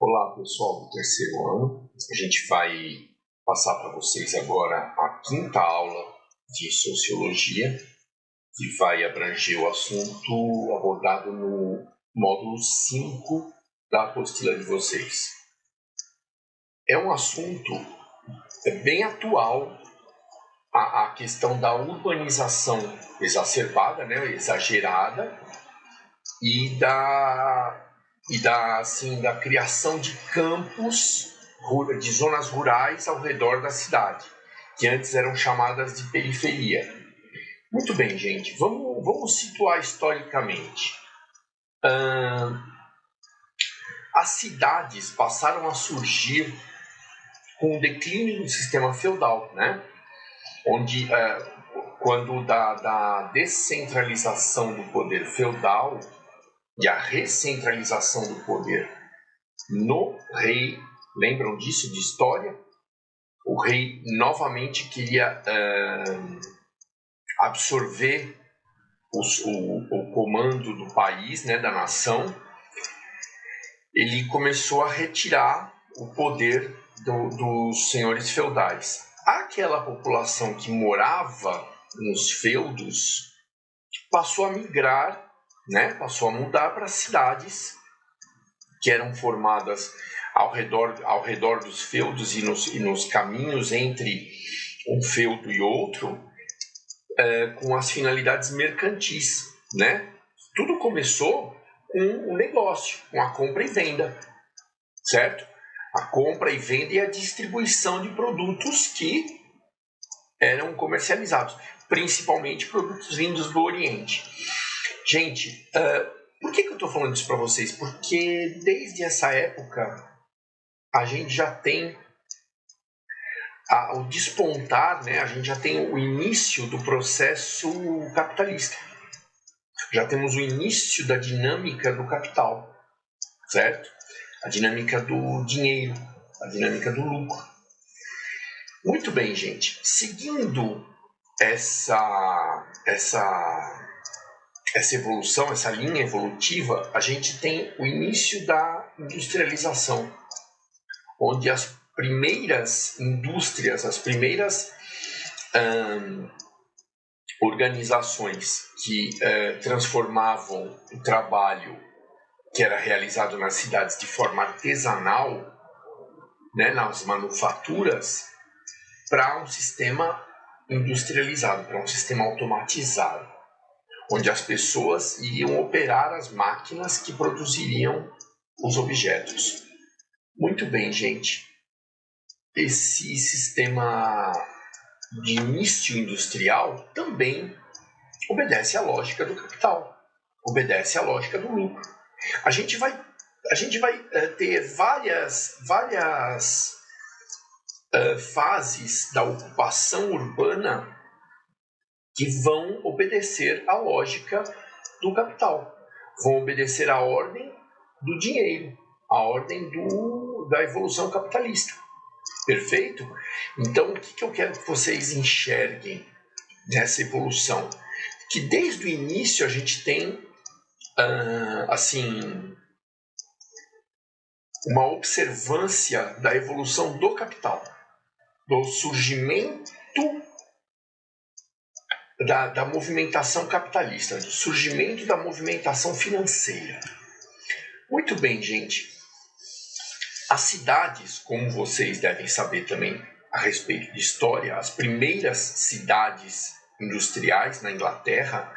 Olá, pessoal do terceiro ano. A gente vai passar para vocês agora a quinta aula de Sociologia, que vai abranger o assunto abordado no módulo 5 da apostila de vocês. É um assunto bem atual, a questão da urbanização exacerbada, exagerada, e da criação de campos, de zonas rurais ao redor da cidade, que antes eram chamadas de periferia. Muito bem, gente, vamos situar historicamente. As cidades passaram a surgir com o declínio do sistema feudal, onde, quando da descentralização do poder feudal e a recentralização do poder no rei, lembram disso de história? O rei novamente queria absorver o comando do país, da nação. Ele começou a retirar o poder dos senhores feudais. Aquela população que morava nos feudos passou a migrar, passou a mudar para cidades que eram formadas ao redor dos feudos e nos caminhos entre um feudo e outro, com as finalidades mercantis, Tudo começou com o negócio, com a compra e venda, certo? A compra e venda e a distribuição de produtos que eram comercializados, principalmente produtos vindos do Oriente. Gente, por que eu estou falando isso para vocês? Porque desde essa época a gente já tem o despontar, a gente já tem o início do processo capitalista. Já temos o início da dinâmica do capital, certo? A dinâmica do dinheiro, a dinâmica do lucro. Muito bem, gente. Seguindo essa evolução, essa linha evolutiva, a gente tem o início da industrialização, onde as primeiras indústrias, as primeiras organizações que transformavam o trabalho que era realizado nas cidades de forma artesanal, nas manufaturas, para um sistema industrializado, para um sistema automatizado, onde as pessoas iriam operar as máquinas que produziriam os objetos. Muito bem, gente. Esse sistema de início industrial também obedece à lógica do capital, obedece à lógica do lucro. A gente vai ter várias fases da ocupação urbana que vão obedecer à lógica do capital, vão obedecer à ordem do dinheiro, à ordem da evolução capitalista. Perfeito? Então, o que eu quero que vocês enxerguem nessa evolução? Que desde o início a gente tem, uma observância da evolução do capital, do surgimento da movimentação capitalista, do surgimento da movimentação financeira. Muito bem, gente. As cidades, como vocês devem saber também a respeito de história, as primeiras cidades industriais na Inglaterra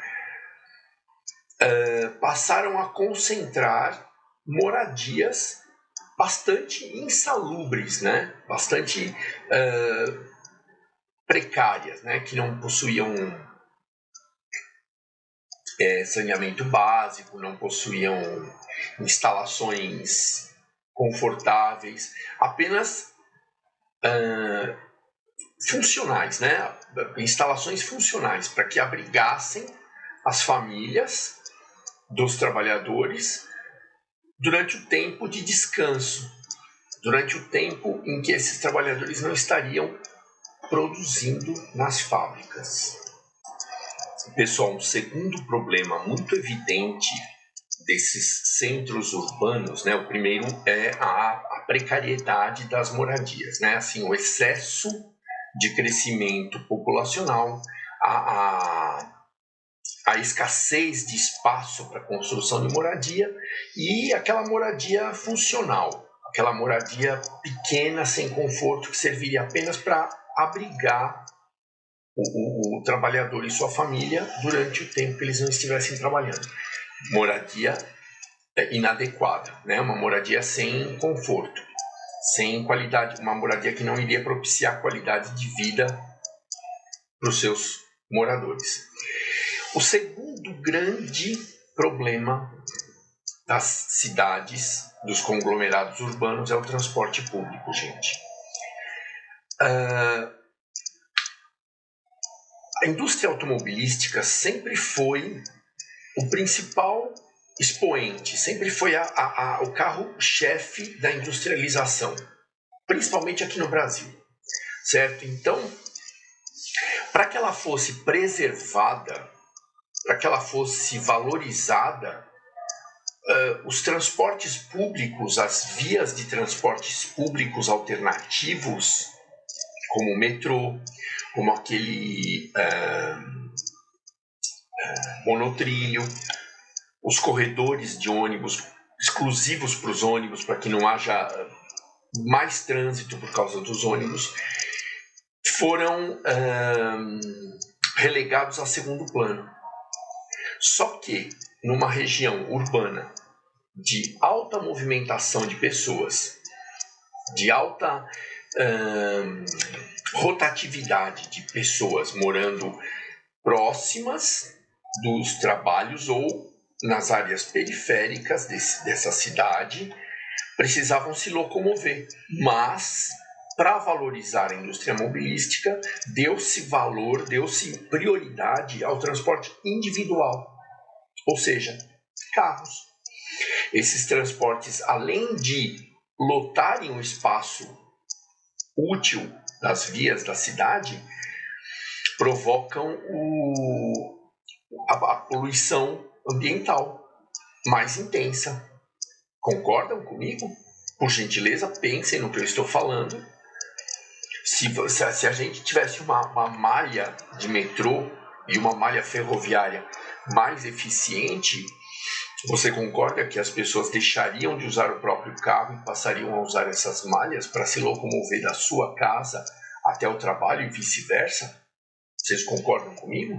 passaram a concentrar moradias bastante insalubres, bastante precárias, que não possuíam saneamento básico, não possuíam instalações confortáveis, apenas funcionais, instalações funcionais para que abrigassem as famílias dos trabalhadores durante o tempo de descanso, durante o tempo em que esses trabalhadores não estariam produzindo nas fábricas. Pessoal, um segundo problema muito evidente desses centros urbanos, né? O primeiro é a precariedade das moradias, né? Assim, o excesso de crescimento populacional, a escassez de espaço para construção de moradia e aquela moradia funcional, aquela moradia pequena, sem conforto, que serviria apenas para abrigar o trabalhador e sua família durante o tempo que eles não estivessem trabalhando. Moradia inadequada, né? Uma moradia sem conforto, sem qualidade, uma moradia que não iria propiciar qualidade de vida para os seus moradores. O segundo grande problema das cidades, dos conglomerados urbanos, é o transporte público, gente. A indústria automobilística sempre foi o principal expoente, sempre foi o carro-chefe da industrialização, principalmente aqui no Brasil, certo? Então, para que ela fosse preservada, para que ela fosse valorizada, os transportes públicos, as vias de transportes públicos alternativos, como o metrô, como aquele monotrilho, os corredores de ônibus exclusivos para os ônibus, para que não haja mais trânsito por causa dos ônibus, foram relegados a segundo plano. Só que numa região urbana de alta movimentação de pessoas, de alta rotatividade de pessoas morando próximas dos trabalhos ou nas áreas periféricas dessa cidade, precisavam se locomover. Mas, para valorizar a indústria mobilística, deu-se valor, deu-se prioridade ao transporte individual, ou seja, carros. Esses transportes, além de lotarem o espaço útil das vias da cidade, provocam a poluição ambiental mais intensa. Concordam comigo? Por gentileza, pensem no que eu estou falando. Se a gente tivesse uma malha de metrô e uma malha ferroviária mais eficiente, você concorda que as pessoas deixariam de usar o próprio carro e passariam a usar essas malhas para se locomover da sua casa até o trabalho e vice-versa? Vocês concordam comigo?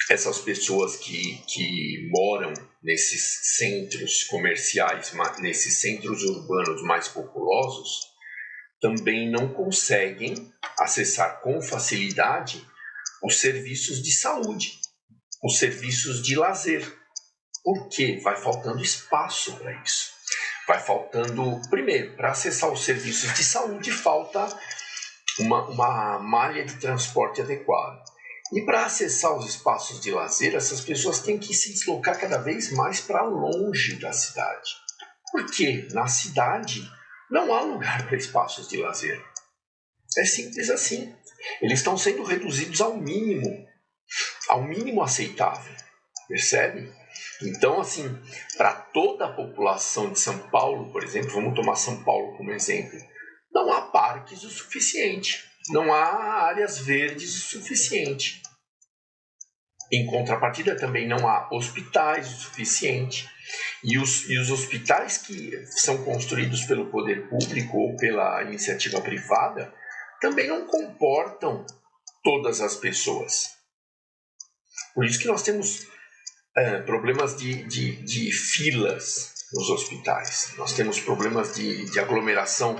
Essas pessoas que moram nesses centros comerciais, nesses centros urbanos mais populosos, também não conseguem acessar com facilidade os serviços de saúde, os serviços de lazer. Por quê? Vai faltando espaço para isso. Vai faltando, primeiro, para acessar os serviços de saúde, falta uma malha de transporte adequada. E para acessar os espaços de lazer, essas pessoas têm que se deslocar cada vez mais para longe da cidade. Porque na cidade não há lugar para espaços de lazer. É simples assim. Eles estão sendo reduzidos ao mínimo aceitável. Percebe? Então, assim, para toda a população de São Paulo, por exemplo, vamos tomar São Paulo como exemplo, não há parques o suficiente, não há áreas verdes o suficiente. Em contrapartida, também não há hospitais o suficiente. E os hospitais que são construídos pelo poder público ou pela iniciativa privada também não comportam todas as pessoas. Por isso que nós temos problemas de filas nos hospitais. Nós temos problemas de aglomeração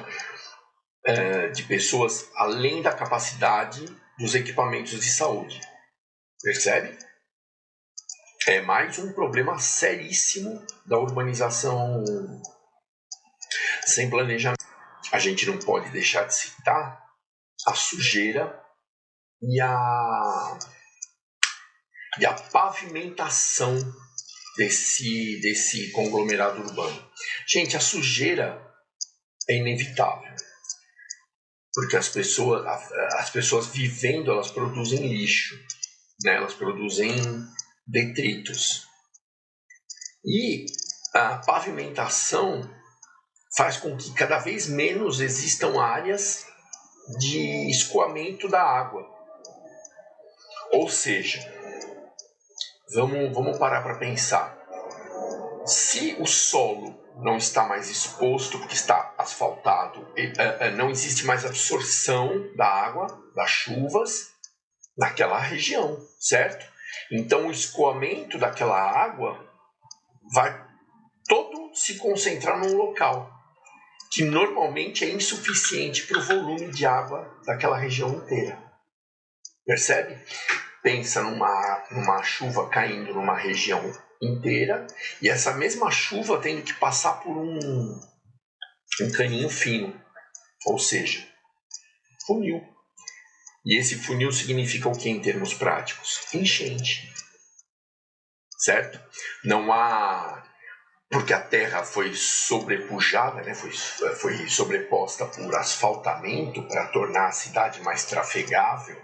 de pessoas além da capacidade dos equipamentos de saúde. Percebe? É mais um problema seríssimo da urbanização sem planejamento. A gente não pode deixar de citar a sujeira e a pavimentação desse conglomerado urbano. Gente, a sujeira é inevitável, porque as pessoas vivendo, elas produzem lixo, né? Elas produzem detritos. E a pavimentação faz com que cada vez menos existam áreas de escoamento da água. Ou seja, vamos parar para pensar. Se o solo não está mais exposto, porque está asfaltado, não existe mais absorção da água, das chuvas, naquela região, certo? Então o escoamento daquela água vai todo se concentrar num local, que normalmente é insuficiente para o volume de água daquela região inteira. Percebe? Pensa numa chuva caindo numa região inteira e essa mesma chuva tendo que passar por um caninho fino, ou seja, funil. E esse funil significa o que em termos práticos? Enchente. Certo? Não há... Porque a terra foi sobrepujada, né? foi sobreposta por asfaltamento para tornar a cidade mais trafegável.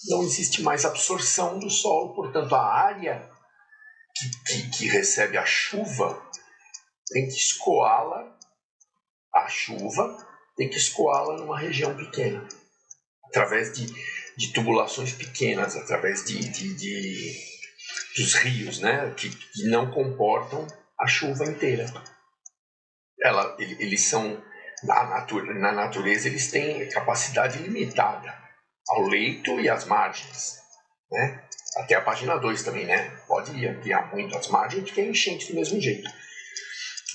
Não existe mais absorção do solo, portanto a área que recebe a chuva tem que escoá-la, a chuva tem que escoá-la numa região pequena, através de tubulações pequenas, através dos rios, né, que não comportam a chuva inteira. Eles são, na natureza, eles têm capacidade limitada ao leito e às margens, né? Até a página 2 também, né? Pode ampliar muito as margens, que é enchente do mesmo jeito.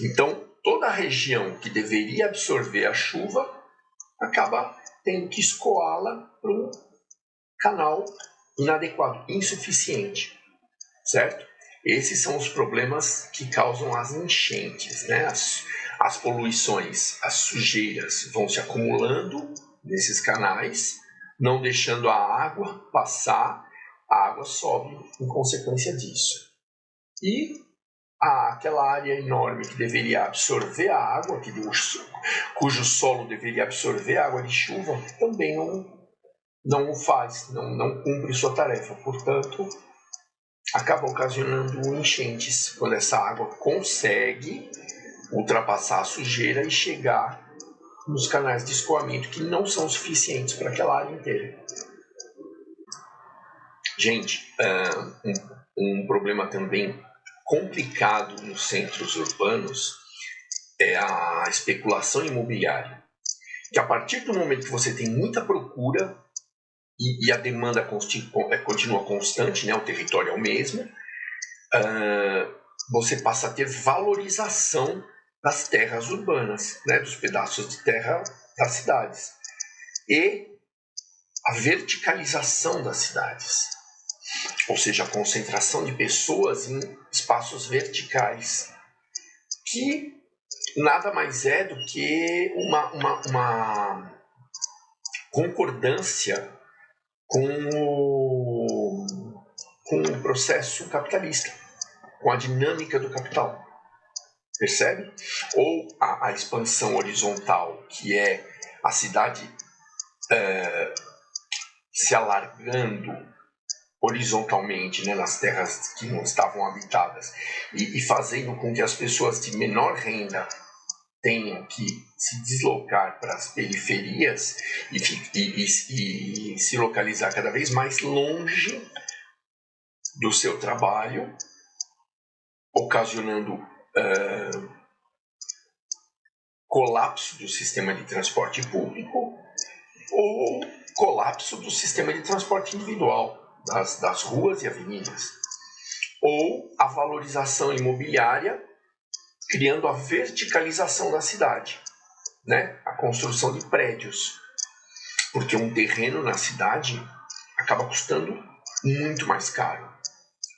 Então, toda a região que deveria absorver a chuva acaba tendo que escoá-la para um canal inadequado, insuficiente, certo? Esses são os problemas que causam as enchentes, né? As poluições, as sujeiras vão se acumulando nesses canais, não deixando a água passar, a água sobe em consequência disso. E aquela área enorme que deveria absorver a água, cujo solo deveria absorver a água de chuva, também não o faz, não cumpre sua tarefa. Portanto, acaba ocasionando enchentes, quando essa água consegue ultrapassar a sujeira e chegar nos canais de escoamento que não são suficientes para aquela área inteira. Gente, um problema também complicado nos centros urbanos é a especulação imobiliária. Que a partir do momento que você tem muita procura e a demanda continua constante, né, o território é o mesmo, você passa a ter valorização das terras urbanas, né, dos pedaços de terra das cidades. E a verticalização das cidades, ou seja, a concentração de pessoas em espaços verticais, que nada mais é do que uma concordância com o processo capitalista, com a dinâmica do capital. Percebe? Ou a expansão horizontal, que é a cidade se alargando horizontalmente, né, nas terras que não estavam habitadas e fazendo com que as pessoas de menor renda tenham que se deslocar para as periferias e se localizar cada vez mais longe do seu trabalho, ocasionando colapso do sistema de transporte público ou colapso do sistema de transporte individual, das ruas e avenidas, ou a valorização imobiliária, criando a verticalização da cidade, né? A construção de prédios, porque um terreno na cidade acaba custando muito mais caro,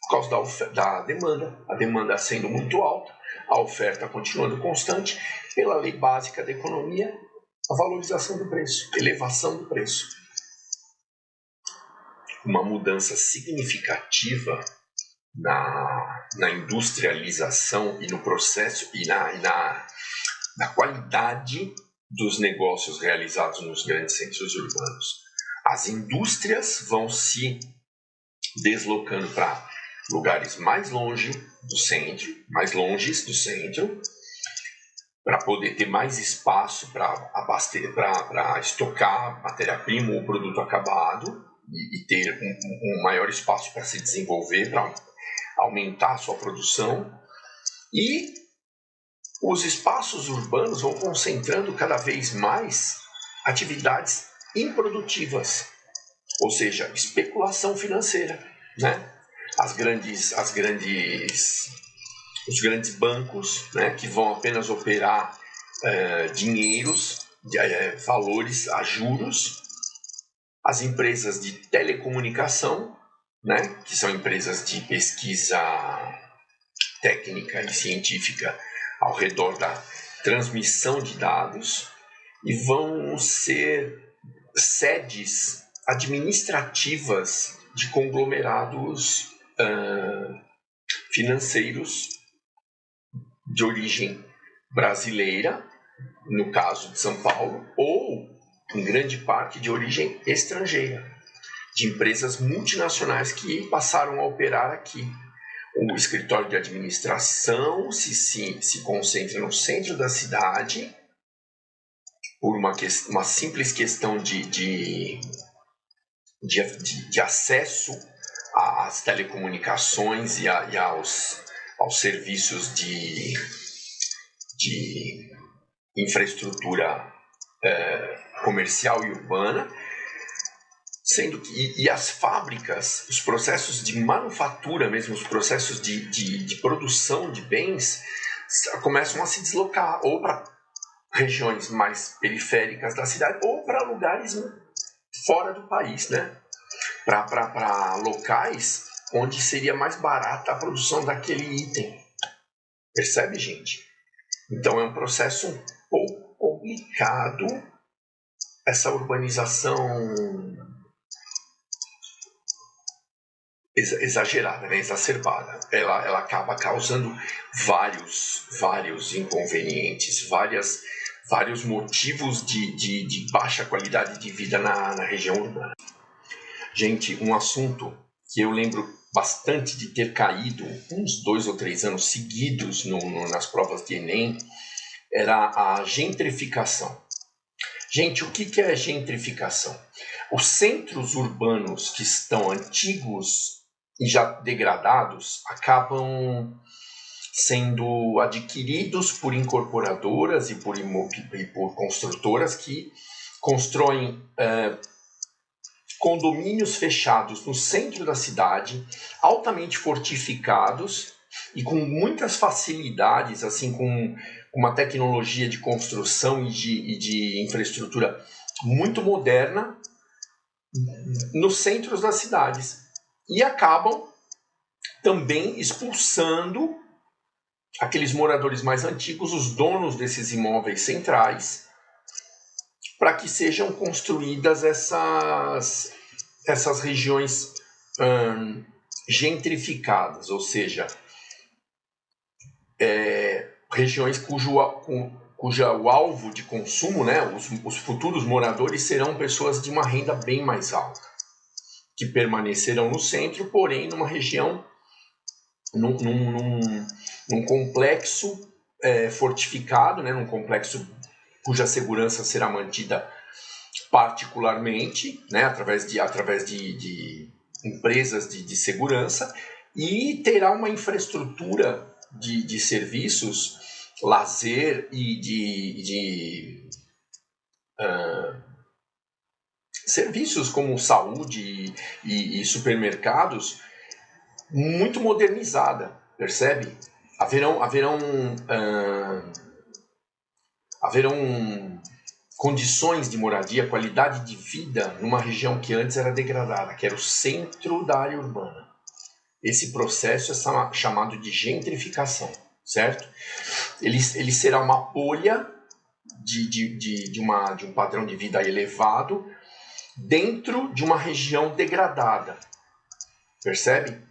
por causa da demanda, a demanda sendo muito alta, a oferta continuando constante, pela lei básica da economia, a valorização do preço, elevação do preço. Uma mudança significativa na industrialização e no processo e na qualidade dos negócios realizados nos grandes centros urbanos. As indústrias vão se deslocando para lugares mais longe do centro, mais longes do centro, para poder ter mais espaço para estocar matéria-prima ou produto acabado e ter um maior espaço para se desenvolver, para aumentar a sua produção. E os espaços urbanos vão concentrando cada vez mais atividades improdutivas, ou seja, especulação financeira, né? Os grandes bancos, né, que vão apenas operar dinheiros, valores a juros, as empresas de telecomunicação, né, que são empresas de pesquisa técnica e científica ao redor da transmissão de dados, e vão ser sedes administrativas de conglomerados financeiros de origem brasileira, no caso de São Paulo, ou em grande parte de origem estrangeira, de empresas multinacionais que passaram a operar aqui. O escritório de administração se concentra no centro da cidade por uma simples questão de acesso às telecomunicações e aos serviços de infraestrutura comercial e urbana, sendo que as fábricas, os processos de manufatura mesmo, os processos de produção de bens começam a se deslocar ou para regiões mais periféricas da cidade ou para lugares fora do país, né? Para locais onde seria mais barata a produção daquele item. Percebe, gente? Então é um processo um pouco complicado, essa urbanização exagerada, né? Exacerbada. Ela acaba causando vários inconvenientes, vários motivos de baixa qualidade de vida na região urbana. Gente, um assunto que eu lembro bastante de ter caído uns 2 ou 3 anos seguidos nas provas de Enem era a gentrificação. Gente, o que é gentrificação? Os centros urbanos que estão antigos e já degradados acabam sendo adquiridos por incorporadoras e por construtoras que constroem condomínios fechados no centro da cidade, altamente fortificados e com muitas facilidades, assim, com uma tecnologia de construção e de infraestrutura muito moderna nos centros das cidades. E acabam também expulsando aqueles moradores mais antigos, os donos desses imóveis centrais, para que sejam construídas essas regiões gentrificadas, ou seja, regiões cujo alvo de consumo, né, os futuros moradores serão pessoas de uma renda bem mais alta, que permanecerão no centro, porém numa região, num complexo fortificado, né, num complexo cuja segurança será mantida particularmente, né, através de empresas de segurança, e terá uma infraestrutura de serviços, lazer e serviços como saúde e supermercados muito modernizada, percebe? Haverão condições de moradia, qualidade de vida numa região que antes era degradada, que era o centro da área urbana. Esse processo é chamado de gentrificação, certo? Ele será uma bolha de um padrão de vida elevado dentro de uma região degradada, percebe?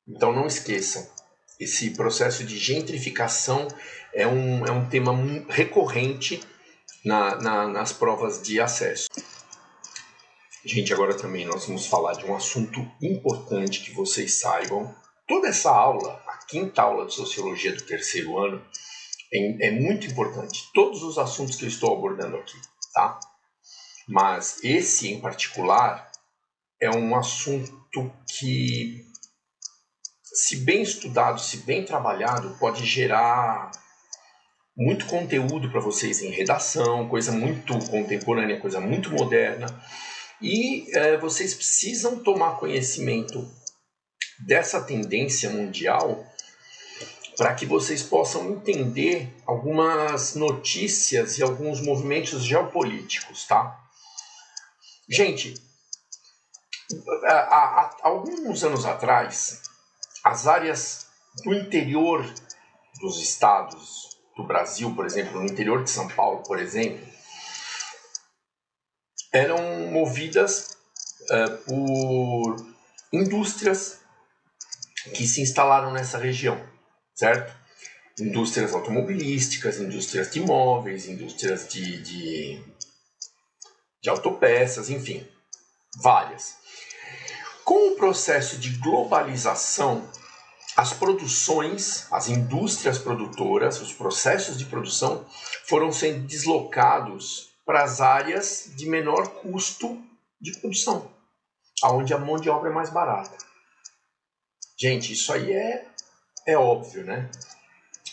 Então não esqueçam, esse processo de gentrificação é um tema recorrente nas provas de acesso. Gente, agora também nós vamos falar de um assunto importante que vocês saibam. toda essa aula, a quinta aula de Sociologia do terceiro ano, é muito importante. Todos os assuntos que eu estou abordando aqui, tá? Mas esse em particular é um assunto que, se bem estudado, se bem trabalhado, pode gerar muito conteúdo para vocês em redação, coisa muito contemporânea, coisa muito moderna. E vocês precisam tomar conhecimento dessa tendência mundial para que vocês possam entender algumas notícias e alguns movimentos geopolíticos, tá? Gente, há alguns anos atrás, as áreas do interior dos estados do Brasil, por exemplo, no interior de São Paulo, por exemplo, eram movidas por indústrias que se instalaram nessa região, certo? Indústrias automobilísticas, indústrias de móveis, indústrias de autopeças, enfim, várias. Com o processo de globalização, as produções, as indústrias produtoras, os processos de produção foram sendo deslocados para as áreas de menor custo de produção, onde a mão de obra é mais barata. Gente, isso aí é óbvio, né?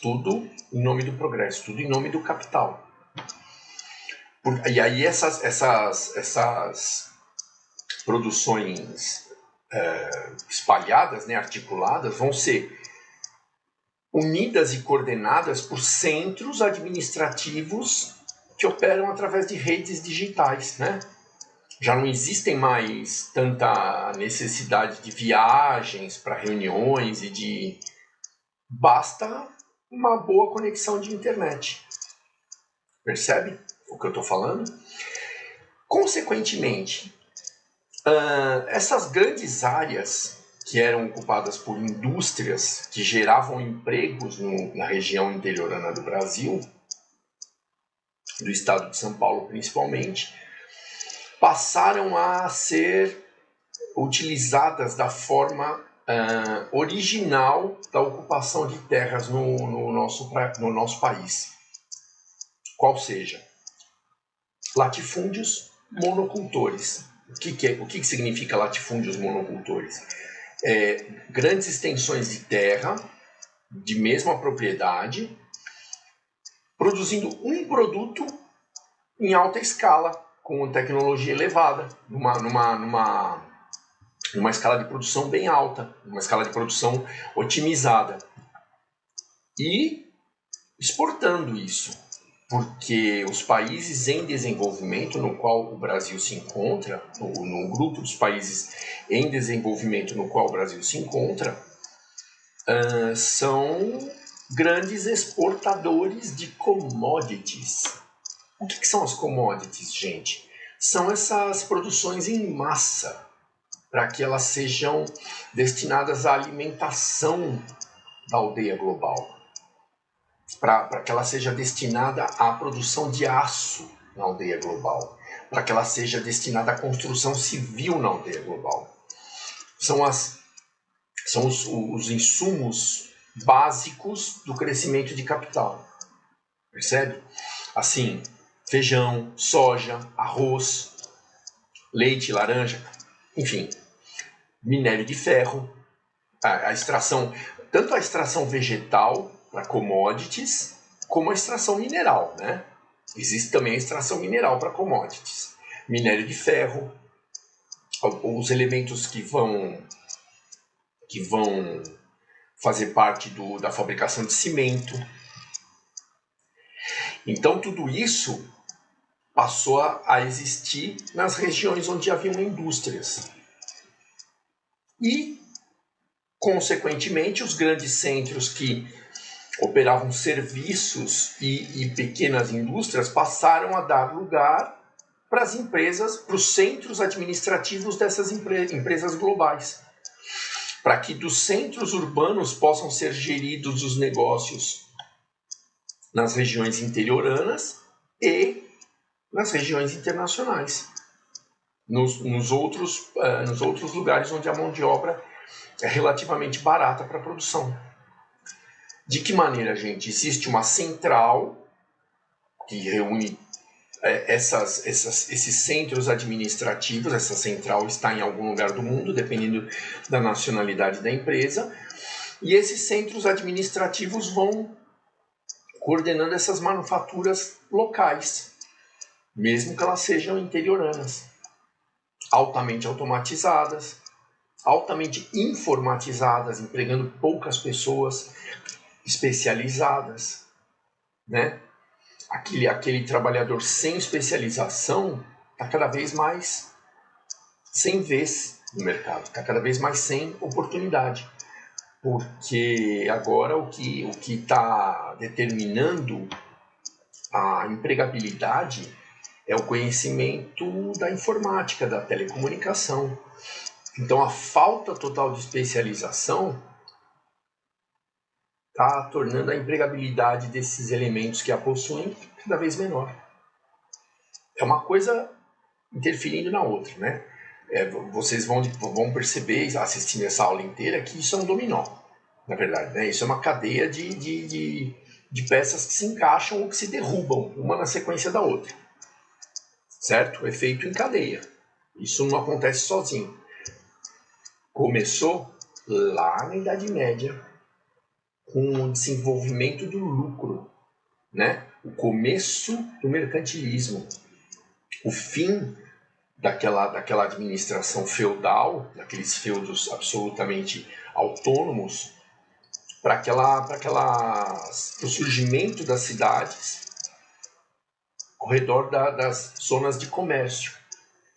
Tudo em nome do progresso, tudo em nome do capital. E aí essas produções espalhadas, né, articuladas, vão ser unidas e coordenadas por centros administrativos que operam através de redes digitais, né? Já não existem mais tanta necessidade de viagens para reuniões basta uma boa conexão de internet. Percebe o que eu estou falando? Consequentemente, essas grandes áreas que eram ocupadas por indústrias que geravam empregos na região interiorana do Brasil, do estado de São Paulo principalmente, passaram a ser utilizadas da forma original da ocupação de terras no nosso país. Qual seja, latifúndios monocultores. O que significa latifúndios monocultores? Grandes extensões de terra, de mesma propriedade, produzindo um produto em alta escala, com tecnologia elevada, numa escala de produção bem alta, uma escala de produção otimizada. E exportando isso, porque os países em desenvolvimento no qual o Brasil se encontra, no grupo dos países em desenvolvimento no qual o Brasil se encontra, são grandes exportadores de commodities. O que são as commodities, gente? São essas produções em massa, para que elas sejam destinadas à alimentação da aldeia global, para que ela seja destinada à produção de aço na aldeia global, para que ela seja destinada à construção civil na aldeia global. São os insumos básicos do crescimento de capital. Percebe? Assim, feijão, soja, arroz, leite, laranja, enfim, minério de ferro, a extração, tanto a extração vegetal para commodities, como a extração mineral, né? Existe também a extração mineral para commodities. Minério de ferro, os elementos que vão fazer parte da fabricação de cimento. Então tudo isso passou a existir nas regiões onde haviam indústrias. E, consequentemente, os grandes centros que operavam serviços e pequenas indústrias passaram a dar lugar para as empresas, para os centros administrativos dessas empresas globais, para que dos centros urbanos possam ser geridos os negócios nas regiões interioranas e nas regiões internacionais, nos outros lugares onde a mão de obra é relativamente barata para a produção. De que maneira, gente? Existe uma central que reúne esses centros administrativos. Essa central está em algum lugar do mundo, dependendo da nacionalidade da empresa, e esses centros administrativos vão coordenando essas manufaturas locais, mesmo que elas sejam interioranas, altamente automatizadas, altamente informatizadas, empregando poucas pessoas especializadas, né? Aquele trabalhador sem especialização está cada vez mais sem vez no mercado, está cada vez mais sem oportunidade, porque agora o que está determinando a empregabilidade é o conhecimento da informática, da telecomunicação. Então a falta total de especialização está tornando a empregabilidade desses elementos que a possuem cada vez menor. É uma coisa interferindo na outra, né? Vocês vão perceber, assistindo essa aula inteira, que isso é um dominó, na verdade, né? Isso é uma cadeia de peças que se encaixam ou que se derrubam, uma na sequência da outra, certo? Efeito em cadeia. Isso não acontece sozinho. Começou lá na Idade Média, com o desenvolvimento do lucro, né? O começo do mercantilismo, o fim daquela administração feudal, daqueles feudos absolutamente autônomos, para o surgimento das cidades ao redor das zonas de comércio,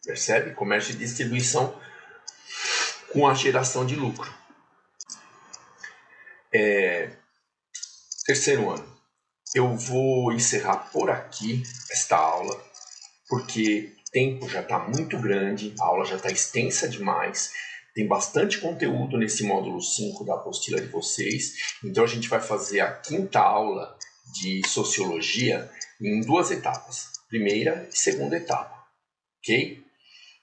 percebe? Comércio e distribuição com a geração de lucro. Terceiro ano. Eu vou encerrar por aqui esta aula, porque o tempo já está muito grande, a aula já está extensa demais, tem bastante conteúdo nesse módulo 5 da apostila de vocês, então a gente vai fazer a quinta aula de Sociologia em 2 etapas, primeira e segunda etapa, ok?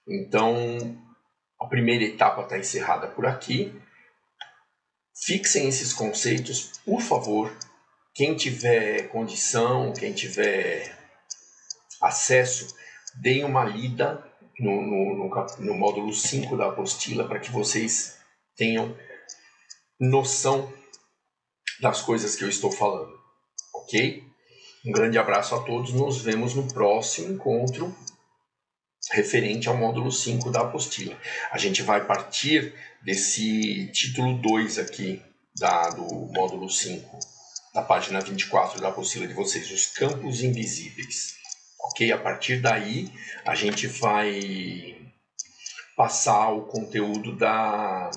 Então, a primeira etapa está encerrada por aqui. Fixem esses conceitos, por favor. Quem tiver condição, quem tiver acesso, deem uma lida no módulo 5 da apostila para que vocês tenham noção das coisas que eu estou falando, ok? Um grande abraço a todos, nos vemos no próximo encontro referente ao módulo 5 da apostila. A gente vai partir desse título 2 aqui do módulo 5, da página 24 da apostila de vocês, os campos invisíveis. Ok? A partir daí, a gente vai passar o conteúdo da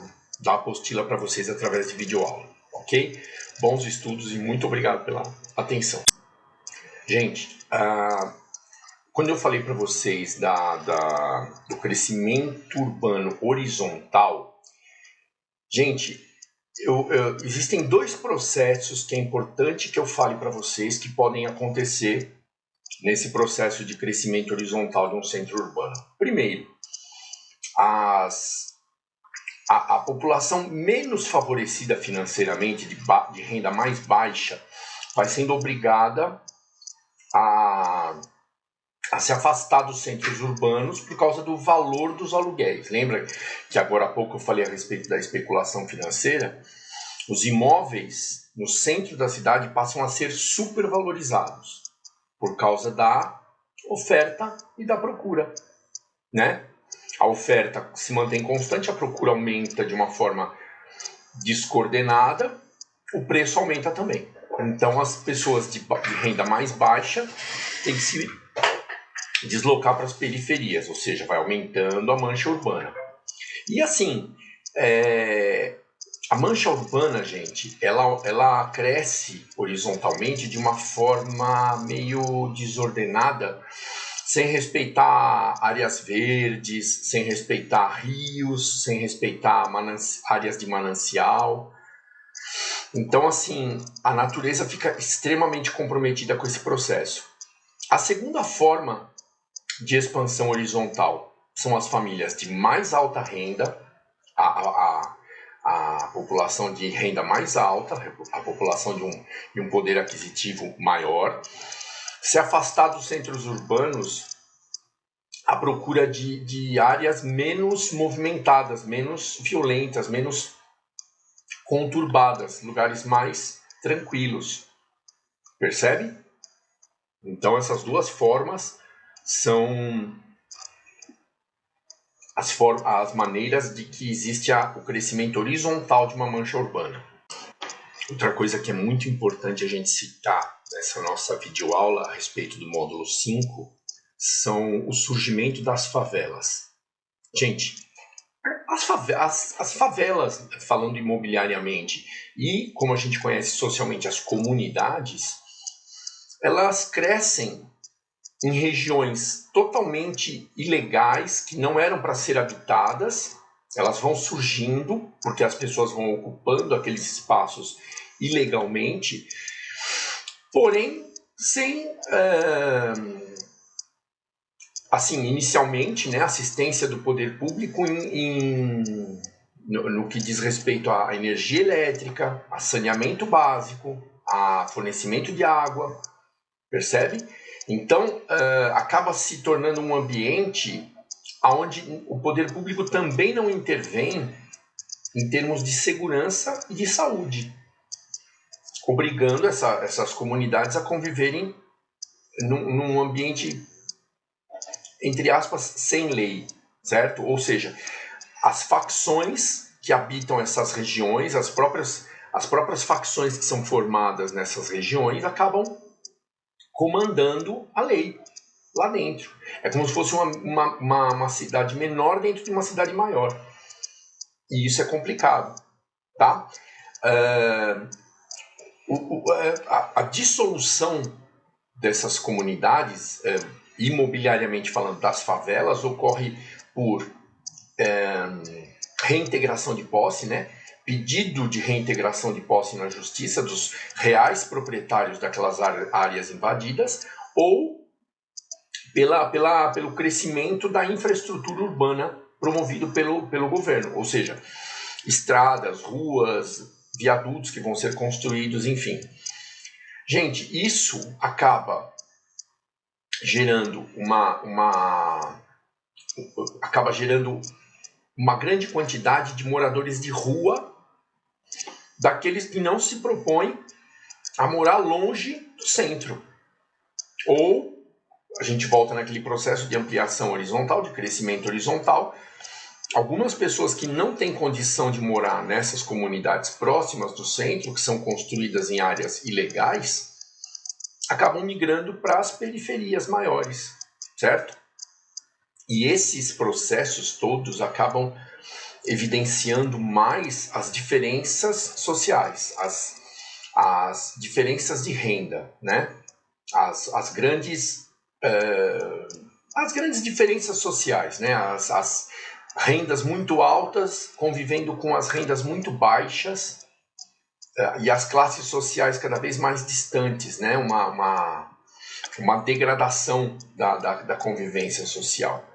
apostila para vocês através de videoaula. Ok? Bons estudos e muito obrigado pela atenção. Gente, quando eu falei para vocês do crescimento urbano horizontal, gente, existem 2 processos que é importante que eu fale para vocês que podem acontecer nesse processo de crescimento horizontal de um centro urbano. Primeiro, a população menos favorecida financeiramente, de renda mais baixa, vai sendo obrigada a se afastar dos centros urbanos por causa do valor dos aluguéis. Lembra que agora há pouco eu falei a respeito da especulação financeira? Os imóveis no centro da cidade passam a ser supervalorizados por causa da oferta e da procura, né? A oferta se mantém constante, a procura aumenta de uma forma descoordenada, o preço aumenta também. Então as pessoas de renda mais baixa têm que se deslocar para as periferias, ou seja, vai aumentando a mancha urbana. E assim, a mancha urbana, gente, ela cresce horizontalmente de uma forma meio desordenada, sem respeitar áreas verdes, sem respeitar rios, sem respeitar áreas de manancial. Então, assim, a natureza fica extremamente comprometida com esse processo. A segunda forma de expansão horizontal são as famílias de mais alta renda. a população de renda mais alta, a população de um poder aquisitivo maior, se afastar dos centros urbanos à procura de áreas menos movimentadas, menos violentas, menos conturbadas, lugares mais tranquilos. Percebe? Então essas duas formas são as maneiras de que existe o crescimento horizontal de uma mancha urbana. Outra coisa que é muito importante a gente citar nessa nossa videoaula a respeito do módulo 5 são o surgimento das favelas. Gente, as favelas, falando imobiliariamente, e como a gente conhece socialmente as comunidades, elas crescem em regiões totalmente ilegais, que não eram para ser habitadas. Elas vão surgindo, porque as pessoas vão ocupando aqueles espaços ilegalmente, porém, sem, assim, inicialmente, né, assistência do poder público no que diz respeito à energia elétrica, a saneamento básico, a fornecimento de água, percebe? Então, acaba se tornando um ambiente onde o poder público também não intervém em termos de segurança e de saúde, obrigando essas comunidades a conviverem num ambiente, entre aspas, sem lei, certo? Ou seja, as facções que habitam essas regiões, as próprias facções que são formadas nessas regiões acabam comandando a lei lá dentro. É como se fosse uma cidade menor dentro de uma cidade maior. E isso é complicado, tá? A dissolução dessas comunidades, imobiliariamente falando, das favelas, ocorre por reintegração de posse, né? Pedido de reintegração de posse na justiça dos reais proprietários daquelas áreas invadidas, ou pelo crescimento da infraestrutura urbana promovido pelo governo, ou seja, estradas, ruas, viadutos que vão ser construídos, enfim. Gente, isso acaba gerando uma grande quantidade de moradores de rua, daqueles que não se propõem a morar longe do centro. Ou a gente volta naquele processo de ampliação horizontal, de crescimento horizontal. Algumas pessoas que não têm condição de morar nessas comunidades próximas do centro, que são construídas em áreas ilegais, acabam migrando para as periferias maiores, certo? E esses processos todos acabam evidenciando mais as diferenças sociais, as diferenças de renda, né? As grandes diferenças sociais, né? As rendas muito altas convivendo com as rendas muito baixas, e as classes sociais cada vez mais distantes, né? Uma degradação da convivência social.